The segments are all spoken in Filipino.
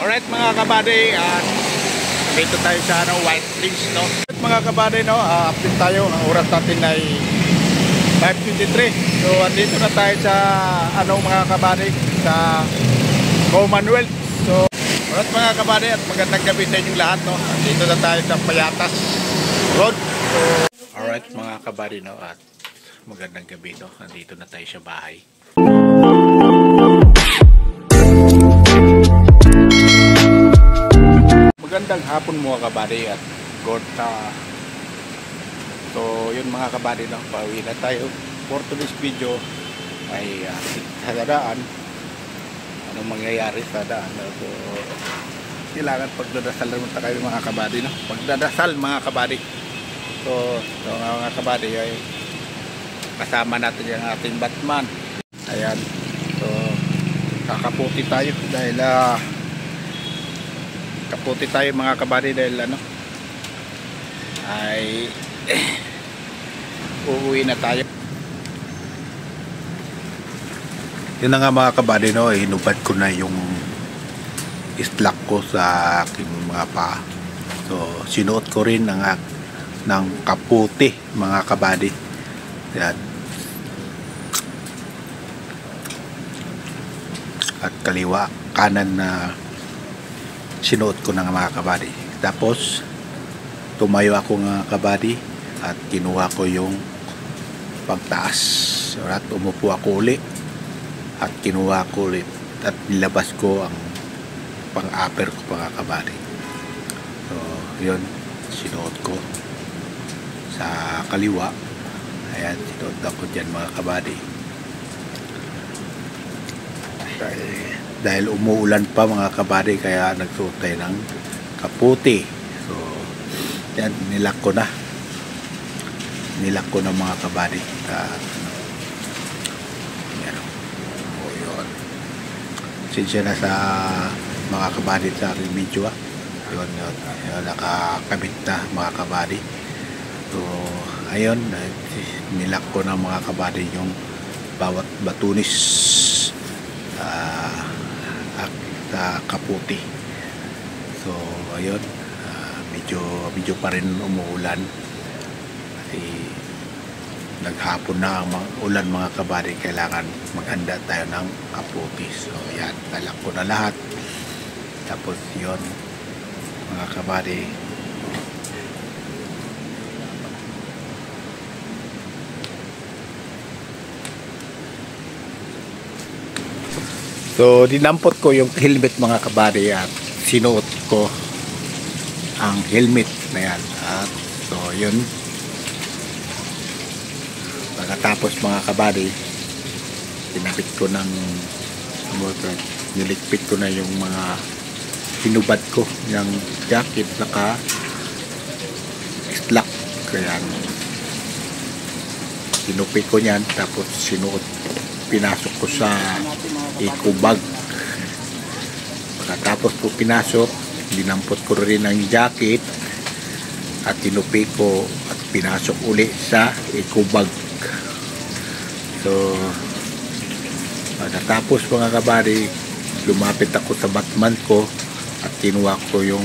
Alright mga kabady, dito tayo sa White Links, no? Mga kabady, no, update tayo. Ang oras natin ay 5:23. So andito na tayo sa mga kabady, sa Commonwealth. So alright mga kabady, at magandang gabi sa inyong lahat, no? Andito na tayo sa Payatas Road. So alright mga kabady, no, at magandang gabi, no? Andito na tayo sa bahay. Magandang hapon mga kabady at good. So yun mga kabady, no, pauwi na tayo for today's video. Ay sa daan, anong mangyayari sa daan, no? So kailangan pagdadasal naman tayo mga kabady, no? Pagdadasal mga kabady. So mga kabady, ay kasama natin yung ating Batman. Ayan, so kakaputi tayo dahil kaputi tayo mga kabady dahil ay uuwi na tayo. Yun na nga mga kabady, no, hinubad ko na yung islak ko sa aking mga paa. So sinuot ko rin ng kaputi mga kabady. Yan. At kaliwa kanan na sinuot ko ng mga kabady. Tapos tumayo ako ng kabady at kinuha ko yung pagtaas. At umupo ako uli at kinuha ko ulit at nilabas ko ang pang-upper ko mga kabady. So yun, sinuot ko sa kaliwa. Ayan, sinuot ako dyan mga kabady. Dahil umuulan pa mga kabady, kaya nagsuot tayo ng kaputi. So yan, nilak ko na mga kabady. Yan o, yun. Sinsya na sa mga kabady sa aking video, yun, nakakabit na mga kabady. So ayun, nilak ko na mga kabady yung bawat batunis at kaputi. So ayun, medyo pa rin umuulan kasi naghapon na ang ulan mga kabady. Kailangan maghanda tayo ng kaputi. So yan, talak ko na lahat. Tapos yun mga kabady, so dinampot ko yung helmet mga kabady at sinuot ko ang helmet na yan. At so yun, pagkatapos mga kabady, pinapit ko ng niligpit ko na yung mga hinubad ko, yung jacket naka slack. Kaya tinupit ko yan, tapos sinuot, pinasok ko sa eco bag. Pagkatapos ko pinasok, dinampot ko rin ang jacket at tinupi ko at pinasok uli sa eco bag. So pagkatapos mga kabady, lumapit ako sa Batman ko at kinuha ko yung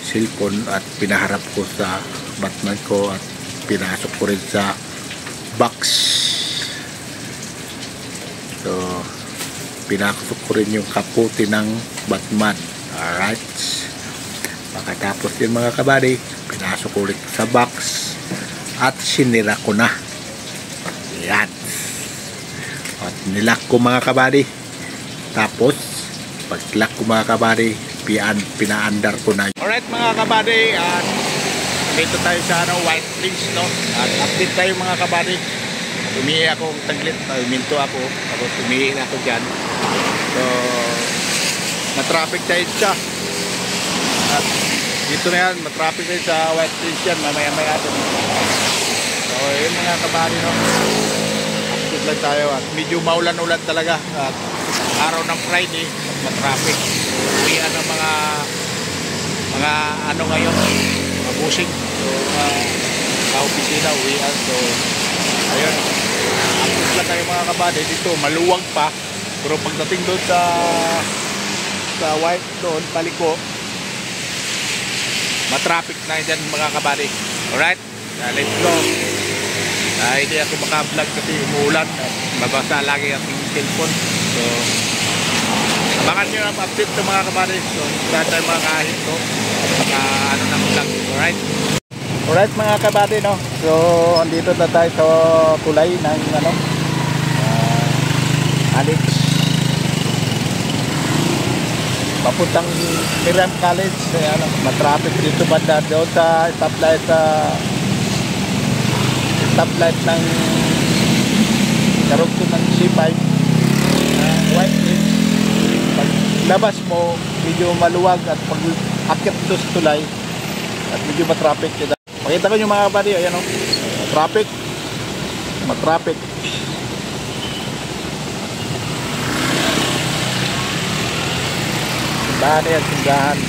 cellphone at pinaharap ko sa Batman ko at pinasok ko rin sa box. So pinasok ko rin yung kaputi ng Batman. Alright, pagkatapos yun mga kabady, pinasok ko ulit sa box at sinira ko na. Yan, at nilak ko mga kabady. Tapos pag-lock ko mga kabady, pinaandar ko na. Alright mga kabady, at dito tayo sa White Links, no? At update tayo mga kabady. Umihi ako taglit, uminto ako, tapos umihi ako dyan. So matraffic tayo siya. At dito na yan, matraffic tayo sa White Links yan, mamaya-maya ito. So yun mga kabady, no? Update lang tayo at medyo maulan-ulan talaga. At araw ng Friday, matraffic. Uwian ng mga ngayon, mga busing. So sa opisina, uwian. So ayun, update lang tayo mga kabady. Dito maluwag pa, pero pagdating doon sa sa white doon, paliko. Matraffic na dyan mga kabady. Alright, let's go. Hindi ako maka-vlog kasi umuulan at mabasa lagi ang cellphone. So, abangan nyo ang update ng mga kabady. So, saan tayo mga kahit to. Ano na vlog. Alright. Alright mga kabady, no. So, andito na tayo sa tulay ng Alex. Papuntang Miriam College. Matraffic dito banda doon sa stoplight ng karugtong ng C5 white lane. Pag labas mo medyo maluwag at pag akit dito sa tulay at medyo matraffic. Pakita ko yung mga kabady, ayan o, matraffic. Tindahan yan, tindahan.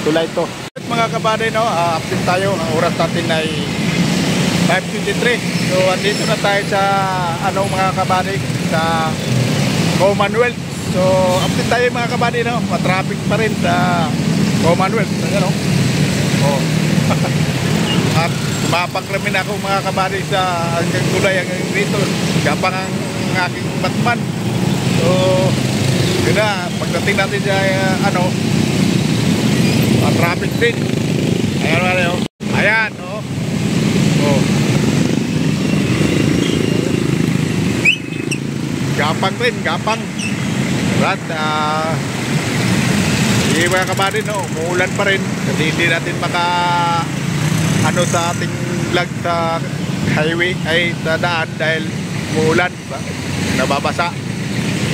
Tulay to. Mga kabady, no, update tayo. Ang oras natin ay 5:23. So andito na tayo sa mga kabady, sa Commonwealth. So update tayo mga kabady, no. Matraffic pa rin sa Commonwealth. Ano? Oh. At mapakramin ako mga kabady sa hanggang tulay hanggang dito. Gapang ang aking Batman. So yun na, pagdating natin sa traffic din. Ayan, oh. Oh. Gapang rin, gapang. Right, mga kabady, no, umuulan pa rin kasi hindi natin sa ating vlog sa highway ay sa daan dahil umuulan, nababasa.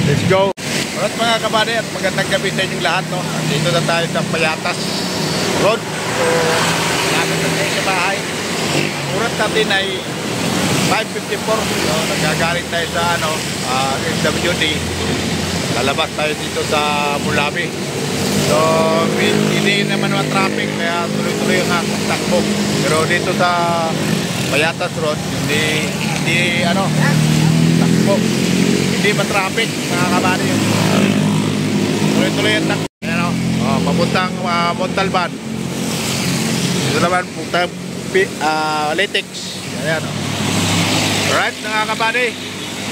Let's go. Alright mga kabady, at magandang gabi sa inyong lahat, no. Dito na tayo sa Payatas Road. So lapit na tayo sa bahay. Oras natin ay 5:54. So nagagaling tayo sa SWD. Lalabas tayo dito sa Mulabi. So hindi naman traffic kaya tuloy-tuloy ang aking takbo. Pero dito sa Payatas Road hindi takbo. Hindi traffic mga kabady. Tuloy-tuloy ang takbo. Papuntang Montalban. Dito naman puntang Litex. Ayan. Alright mga kabady,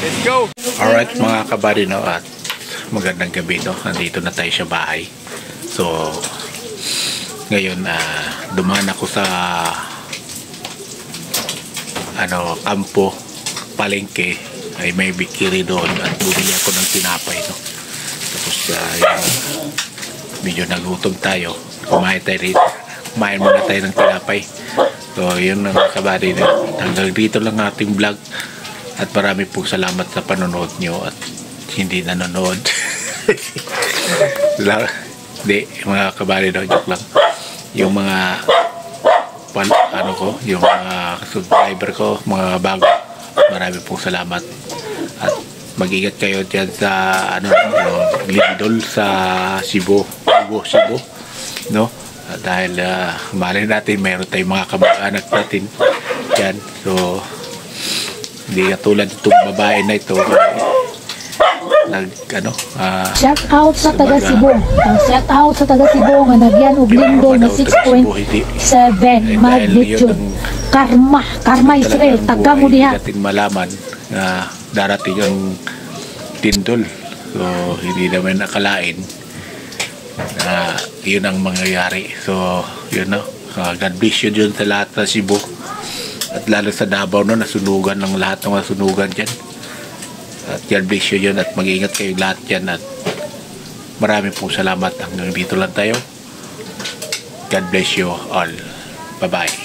let's go. Alright mga kabady, no, at magandang gabi, no. Nandito na tayo sa bahay. So ngayon dumaan ako sa kampo, palengke, ay may bikiri doon at bumili ako ng tinapay, no. Tapos medyo nagutom tayo, kumain muna tayo ng tinapay. So yun mga kabady, hanggang dito lang ating vlog at marami pong salamat sa panonood nyo at hindi nanonood. Hindi mga kabady, joke lang. Yung mga yung mga subscriber ko, mga bago, marami pong salamat at mag-ingat kayo dyan sa Lindol sa Cebu, no. Dahil malay natin mayroon tayong mga kamag-anak natin dyan. So hindi katulad itong babae na ito shout out sa taga Cebu. Ang shout out sa taga Cebu nga nagyan og lindol na 6.7 magnitude. Karma Israel, taga mo diha. Natin malaman na darating ang lindol. So hindi naman nakalain na yun ang mangyayari. So yun, no. God bless you dyan sa lahat ng Cebu at lalo sa Davao, no, nasunugan ng lahat ng nasunugan dyan. At God bless you yun at mag-iingat kayo lahat dyan at maraming pong salamat. Hanggang dito lang tayo. God bless you all. Bye bye.